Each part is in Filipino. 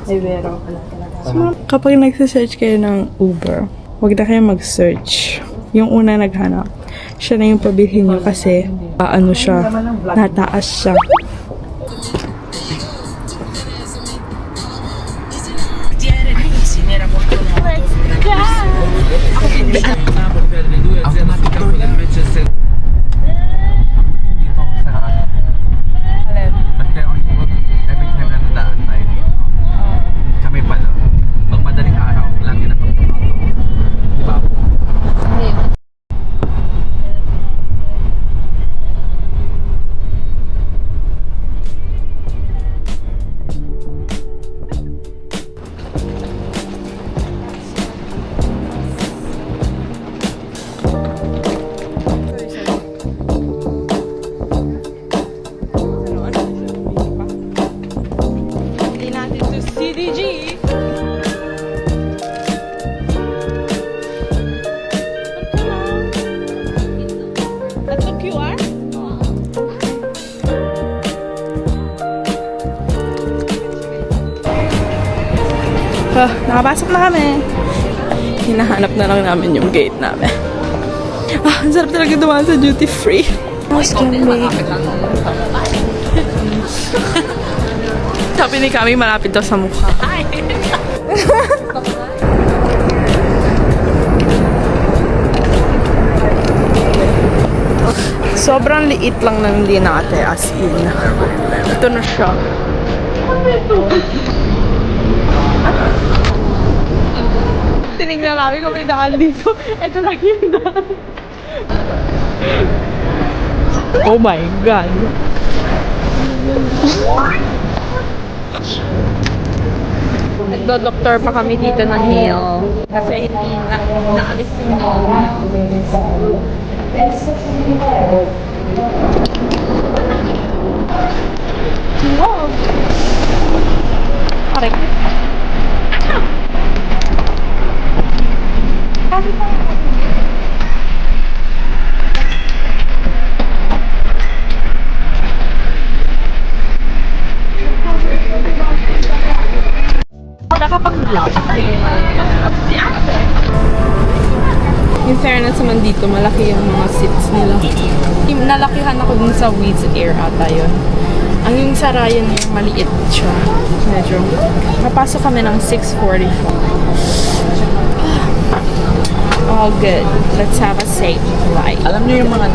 Ay, pero kapag nagsa-search kayo ng Uber, huwag na kayo mag-search. Yung una naghanap, siya na yung pabilhin nyo kasi ano siya, nataas siya. Nakapasok na kami. Hinahanap na lang namin yung gate namin. Ang sarap talaga dumaan sa duty free. Sabi ni Kami, malapit daw sa mukha. Sobrang liit lang ng Linate, as in. Ito na siya. Tinignan namin kung may daan dito. Ito lang yung daan. Oh my God. Nagdo-doktor pa kami dito ng nail. Kasi hindi naalis yung wow. Aray. In fairness naman dito, malaki yung mga seats nila. Nalakihan ako dun sa Wizz Air ata yun. Ang yung sa Ryanair, maliit siya. Medyo. Napasok kami ng 6:45. All good. Let's have a safe flight. Alam niyo yung mga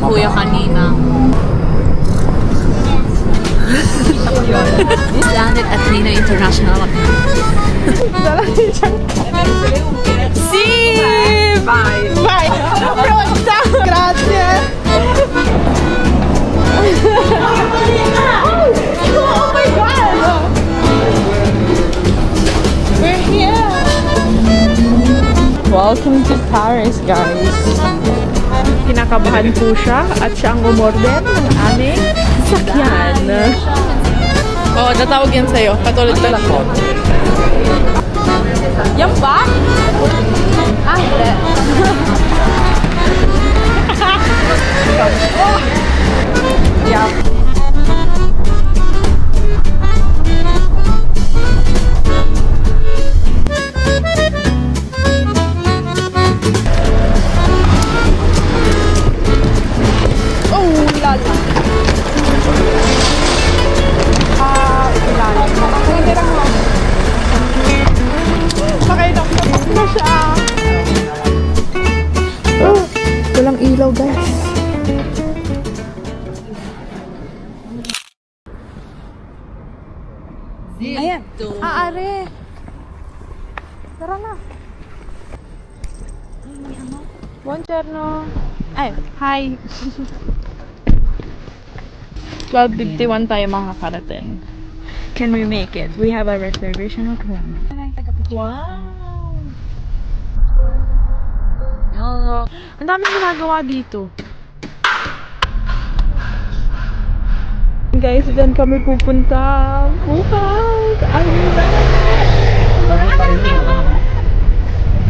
Kuya kanina. This landed at Nino International. See! Bye! Bye! Pronta! Grazie! Oh my God! We're here! Welcome to Paris, guys! Kinakabahan po siya at siya ang umorder ng aming sakyan. Oo, natawag yan sa'yo. Katulad ka lang. Yan ba? Ah, hindi. Yeah. Oh! dito. Are. Tara na. Buongiorno. Ay, hi. 12:51 tayo makakarating. Can we make it? We have a reservation at home. Wow! Ang daming ginagawa dito. Guys, dyan kami pupunta. Bukas!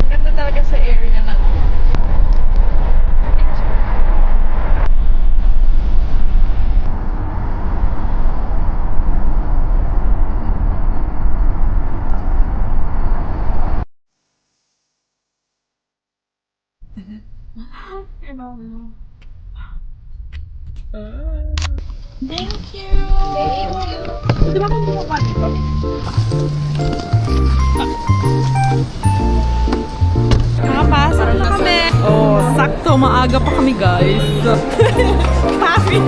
Ganda talaga sa area na. Thank you! Di ba kung bumaba dito? Nakapasok na kami! Oh, sakto. Maaga pa kami, guys. Happy!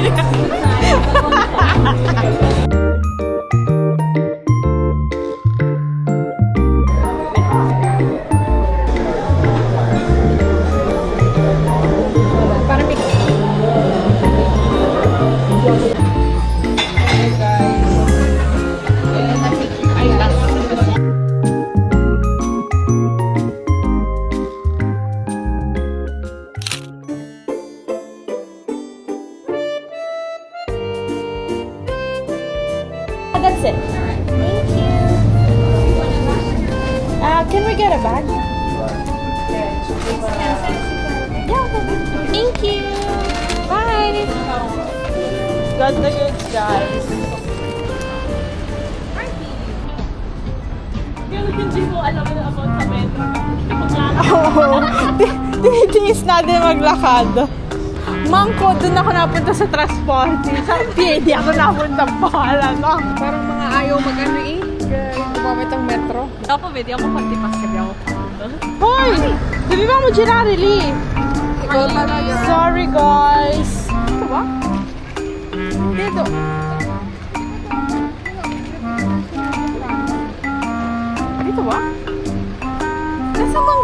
That's it. Thank you. Can we get a bag? Yeah. Thank you. Bye. Got the goods, guys. Hindi mo alam na about sa metro. Oo. Tinitiis natin maglakad. Mangko, doon ako napunta sa transporte. Sa hindi ako napunta bahala no. Parang mga ayaw mag-ano eh. Gumamit ang metro. Ako, pwede ako pag-tipas ka ako. Hoy! Sabi ba mo Girarelli? Ikaw talaga. Sorry guys. Ito ba? Dito. Dito ba? Nasa mang...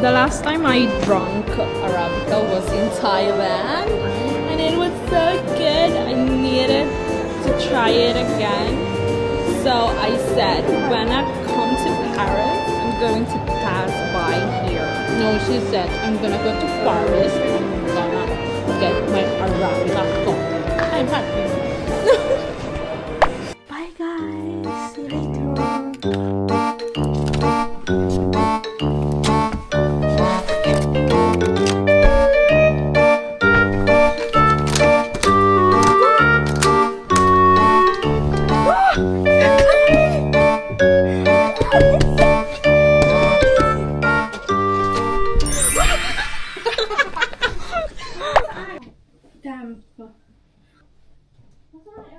The last time I drank Arabica was in Thailand and it was so good. I needed to try it again. So I said, when I come to Paris, I'm going to pass by here. No, she said, I'm gonna go to Paris and I'm gonna get my Arabica cup. I'm happy. Bye guys, see you later.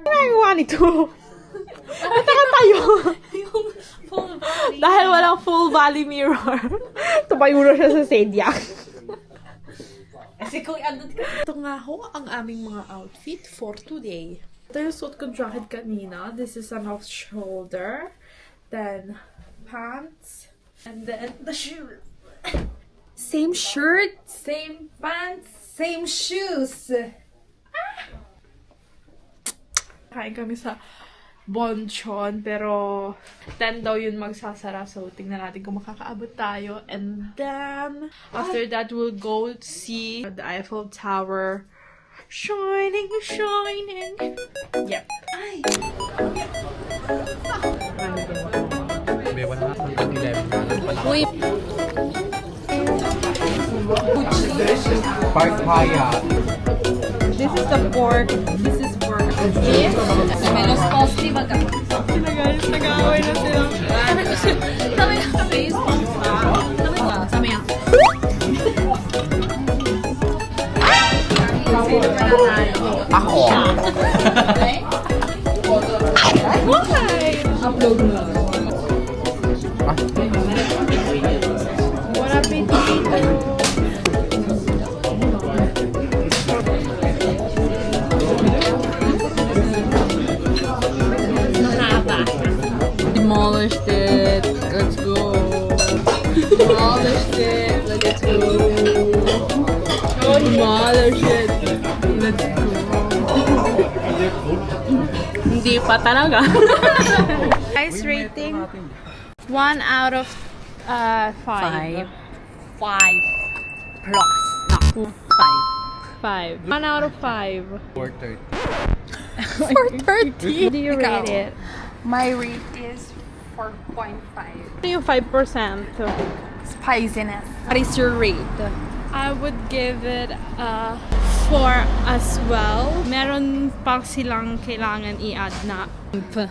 Ginagawa nito? Nataka tayo. Dahil walang full valley mirror. Tumayo na siya sa Sediac. Kasi kung andun ka. Ito nga ho ang aming mga outfit for today. Ito yung suit kong jacket kanina. This is an off-shoulder. then pants, and then the shoes. Same shirt? Same pants, same shoes. Kain kami sa Bonchon, pero 10 daw yun magsasara. So, tingnan natin kung makakaabot tayo. And then, after that, we'll go see the Eiffel Tower. Shining, shining. Yep. Ay! Uy, Park Hyatt. This is the pork. This is pork. Yes. Menos costly ba ka? Sila guys, nag-aaway na sila. Sabi nga sa Facebook. Sabi nga. Sabi nga. Ako. Upload mo. Bon appetit! Demolished it. Let's go. Demolished it. Let's go. Demolished it. Let's go. Hindi pa talaga. Guys, rating 1 out of 5. 5 plus. No, 5. 5. 1 out of 5. 4:30. 430. Do you rate it? my rate is 4.5. Ano yung 5%? Spiciness. What is your rate? I would give it a 4 as well. Meron pa silang kailangan i-add na 4.